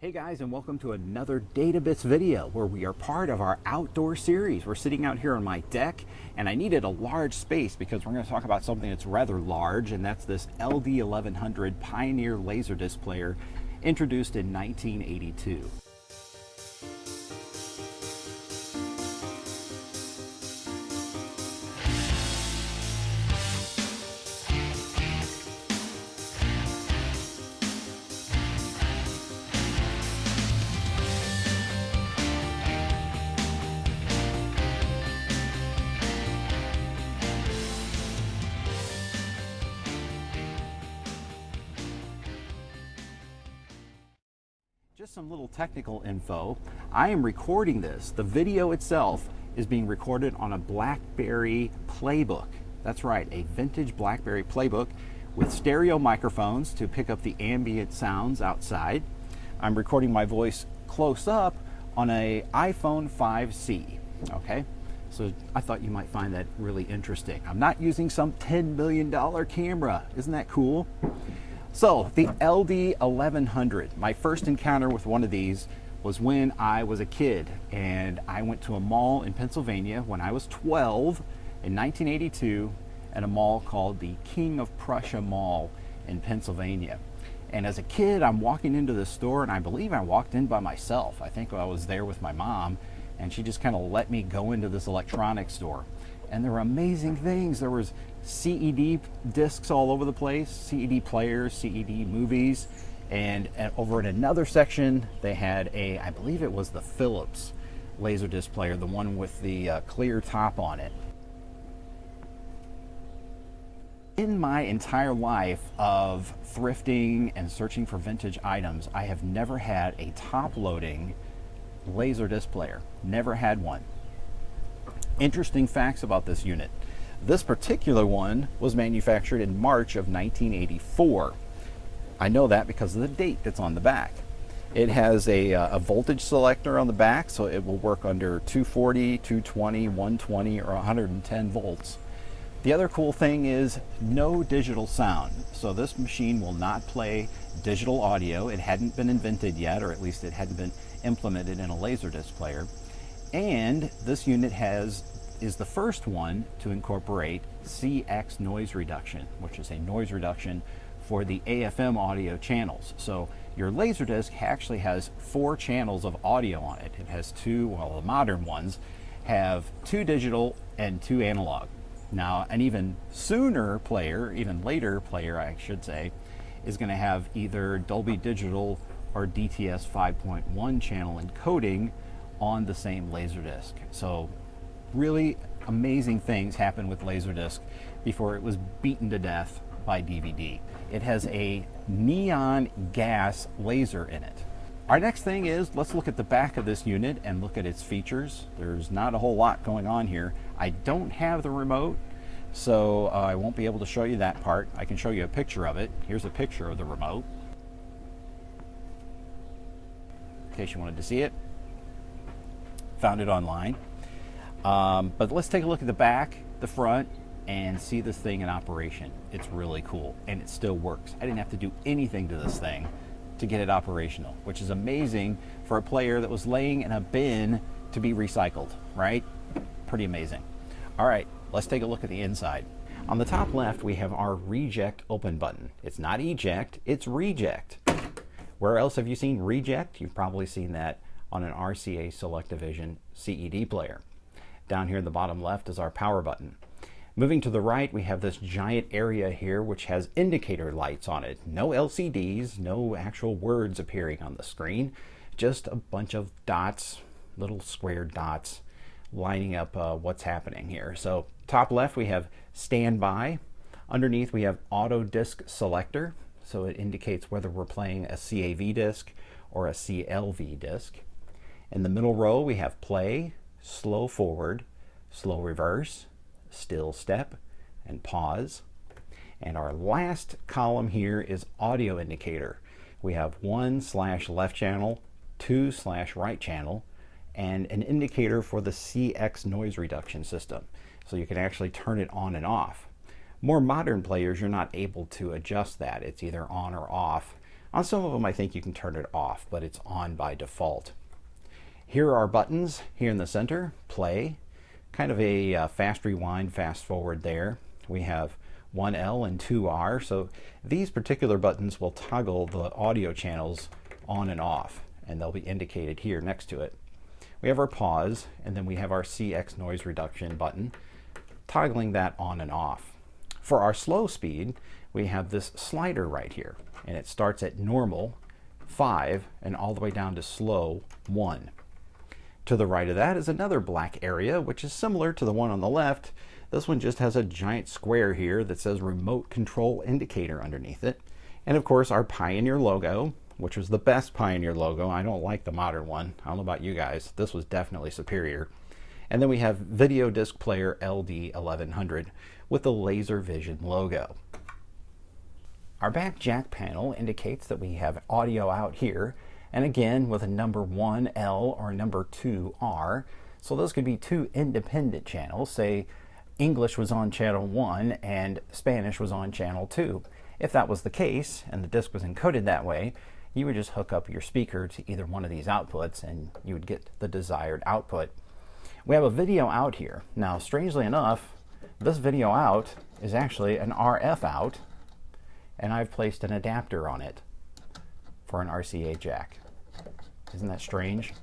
Hey guys, and welcome to another databits video where we are part of our outdoor series. We're sitting out here on my deck and I needed a large space because we're going to talk about something that's rather large, and that's this LD-1100 Pioneer LaserDisc player introduced in 1982. Just some little technical info. I am recording this. The video itself is being recorded on a BlackBerry Playbook. That's right, a vintage BlackBerry Playbook with stereo microphones to pick up the ambient sounds outside. I'm recording my voice close up on an iPhone 5C. Okay, so I thought you might find that really interesting. I'm not using some $10 million camera. Isn't that cool? So the LD-1100, my first encounter with one of these was when I was a kid, and I went to a mall in Pennsylvania when I was 12 in 1982 at a mall called the King of Prussia Mall in Pennsylvania. And as a kid, I'm walking into the store, and I believe I walked in by myself. I think I was there with my mom, and she just kind of let me go into this electronics store. And there were amazing things. There was CED discs all over the place, CED players, CED movies, and over in another section they had I believe it was the Philips LaserDisc player, the one with the clear top on it. In my entire life of thrifting and searching for vintage items, I have never had a top-loading LaserDisc player. Never had one. Interesting facts about this unit. This particular one was manufactured in March of 1984. I know that because of the date that's on the back. It has a voltage selector on the back, so it will work under 240, 220, 120, or 110 volts. The other cool thing is no digital sound. So this machine will not play digital audio. It hadn't been invented yet, or at least it hadn't been implemented in a LaserDisc player. And this unit is the first one to incorporate CX noise reduction, which is a noise reduction for the AFM audio channels. So your LaserDisc actually has 4 channels of audio on it. It has 2, well, the modern ones have 2 digital and 2 analog. Now, an even sooner player, even later player, I should say, is going to have either Dolby Digital or DTS 5.1 channel encoding on the same LaserDisc. So really amazing things happened with LaserDisc before it was beaten to death by DVD. It has a neon gas laser in it. Our next thing is, let's look at the back of this unit and look at its features. There's not a whole lot going on here. I don't have the remote, so I won't be able to show you that part. I can show you a picture of it. Here's a picture of the remote, in case you wanted to see it. Found it online. But let's take a look at the back, the front, and see this thing in operation. It's really cool, and it still works. I didn't have to do anything to this thing to get it operational, which is amazing for a player that was laying in a bin to be recycled, right? Pretty amazing. All right, let's take a look at the inside. On the top left, we have our reject open button. It's not eject, it's reject. Where else have you seen reject? You've probably seen that on an RCA Selectavision CED player. Down here in the bottom left is our power button. Moving to the right, we have this giant area here which has indicator lights on it. No LCDs, no actual words appearing on the screen, just a bunch of dots, little square dots lining up what's happening here. So top left we have standby. Underneath we have auto disc selector, so it indicates whether we're playing a CAV disc or a CLV disc. In the middle row we have play, slow forward, slow reverse, still step, and pause. And our last column here is audio indicator. We have 1/left channel, 2/right channel, and an indicator for the CX noise reduction system. So you can actually turn it on and off. More modern players, you're not able to adjust that. It's either on or off On some of them, I think you can turn it off, but it's on by default. Here are our buttons here in the center, play, kind of a fast rewind, fast forward there. We have 1L and 2R, so these particular buttons will toggle the audio channels on and off, and they'll be indicated here next to it. We have our pause, and then we have our CX noise reduction button, toggling that on and off. For our slow speed, we have this slider right here, and it starts at normal 5 and all the way down to slow 1. To the right of that is another black area, which is similar to the one on the left. This one just has a giant square here that says remote control indicator underneath it. And of course our Pioneer logo, which was the best Pioneer logo. I don't like the modern one. I don't know about you guys. This was definitely superior. And then we have video disc player LD-1100 with the Laser Vision logo. Our back jack panel indicates that we have audio out here, and again with a number 1L or number 2R. So those could be two independent channels. Say English was on channel 1 and Spanish was on channel 2. If that was the case and the disc was encoded that way, you would just hook up your speaker to either one of these outputs and you would get the desired output. We have a video out here. Now, strangely enough, this video out is actually an RF out, and I've placed an adapter on it for an RCA jack. Isn't that strange?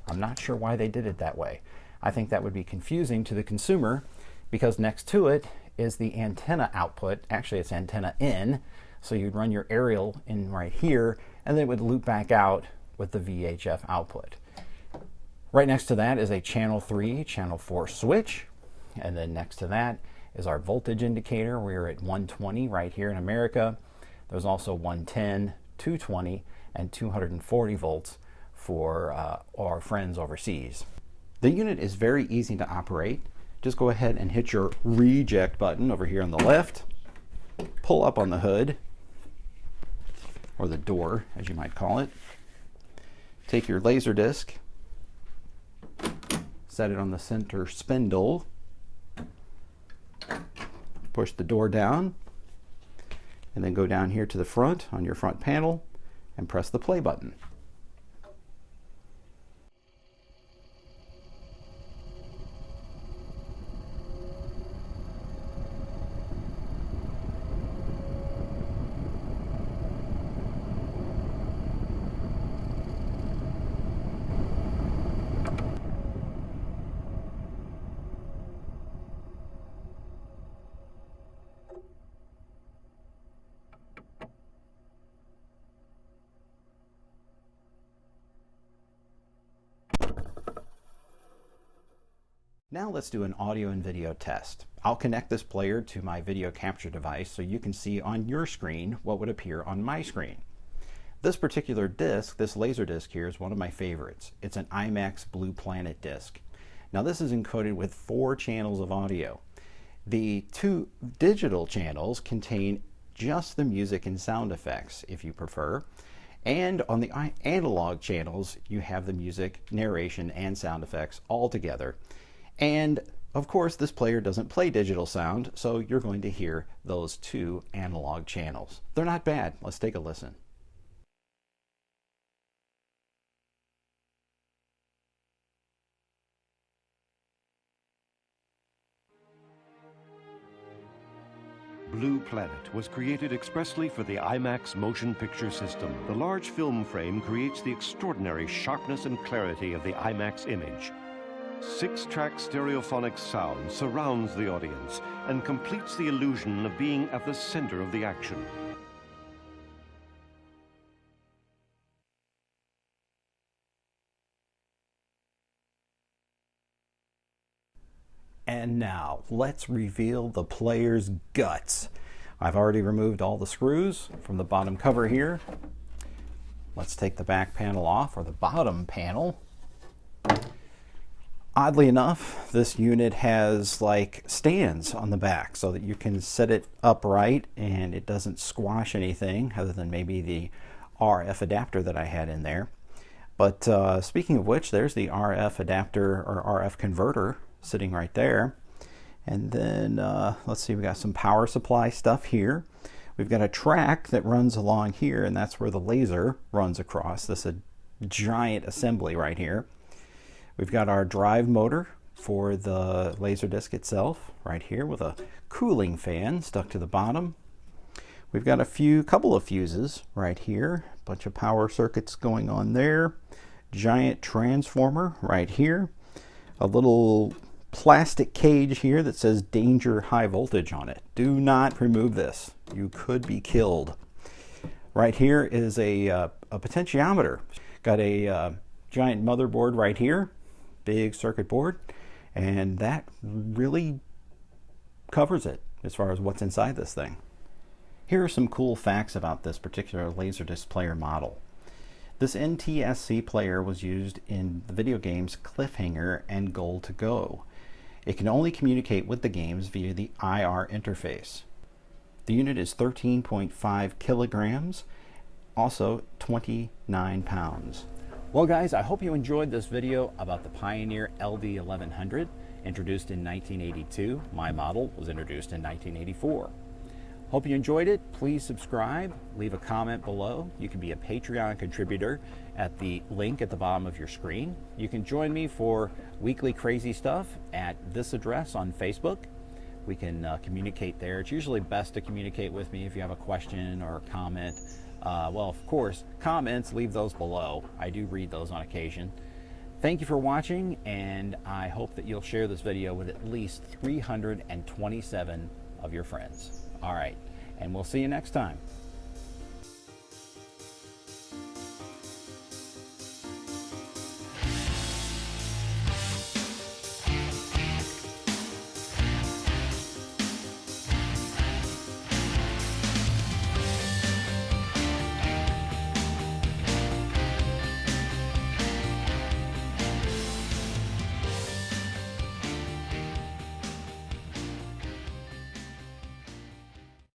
I'm not sure why they did it that way. I think that would be confusing to the consumer because next to it is the antenna output. Actually, it's antenna in, so you'd run your aerial in right here, and then it would loop back out with the VHF output. Right next to that is a channel 3, channel 4 switch, and then next to that is our voltage indicator. We're at 120 right here in America. There's also 110, 220, and 240 volts for our friends overseas. The unit is very easy to operate. Just go ahead and hit your reject button over here on the left, pull up on the hood, or the door as you might call it. Take your LaserDisc, set it on the center spindle, push the door down, and then go down here to the front on your front panel and press the play button. Now let's do an audio and video test. I'll connect this player to my video capture device so you can see on your screen what would appear on my screen. This particular disc, this LaserDisc here, is one of my favorites. It's an IMAX Blue Planet disc. Now this is encoded with 4 channels of audio. The 2 digital channels contain just the music and sound effects if you prefer. And on the analog channels, you have the music, narration, and sound effects all together. And of course, this player doesn't play digital sound, so you're going to hear those 2 analog channels. They're not bad. Let's take a listen. Blue Planet was created expressly for the IMAX motion picture system. The large film frame creates the extraordinary sharpness and clarity of the IMAX image. 6-track stereophonic sound surrounds the audience and completes the illusion of being at the center of the action. And now let's reveal the player's guts. I've already removed all the screws from the bottom cover here. Let's take the back panel off, or the bottom panel. Oddly enough, this unit has like stands on the back so that you can set it upright and it doesn't squash anything other than maybe the RF adapter that I had in there. But speaking of which, there's the RF adapter or RF converter sitting right there. And then let's see, we got some power supply stuff here. We've got a track that runs along here, and that's where the laser runs across. This is a giant assembly right here. We've got our drive motor for the LaserDisc itself right here with a cooling fan stuck to the bottom. We've got couple of fuses right here, a bunch of power circuits going on there, giant transformer right here, a little plastic cage here that says danger high voltage on it. Do not remove this. You could be killed. Right here is a potentiometer. Got a giant motherboard right here, big circuit board, and that really covers it as far as what's inside this thing. Here are some cool facts about this particular LaserDisc player model. This NTSC player was used in the video games Cliffhanger and Goal to Go. It can only communicate with the games via the IR interface. The unit is 13.5 kilograms, also 29 pounds. Well guys, I hope you enjoyed this video about the Pioneer LD-1100, introduced in 1982. My model was introduced in 1984. Hope you enjoyed it. Please subscribe, leave a comment below. You can be a Patreon contributor at the link at the bottom of your screen. You can join me for weekly crazy stuff at this address on Facebook. We can communicate there. It's usually best to communicate with me if you have a question or a comment. Well, of course, comments, leave those below. I do read those on occasion. Thank you for watching, and I hope that you'll share this video with at least 327 of your friends. All right, and we'll see you next time.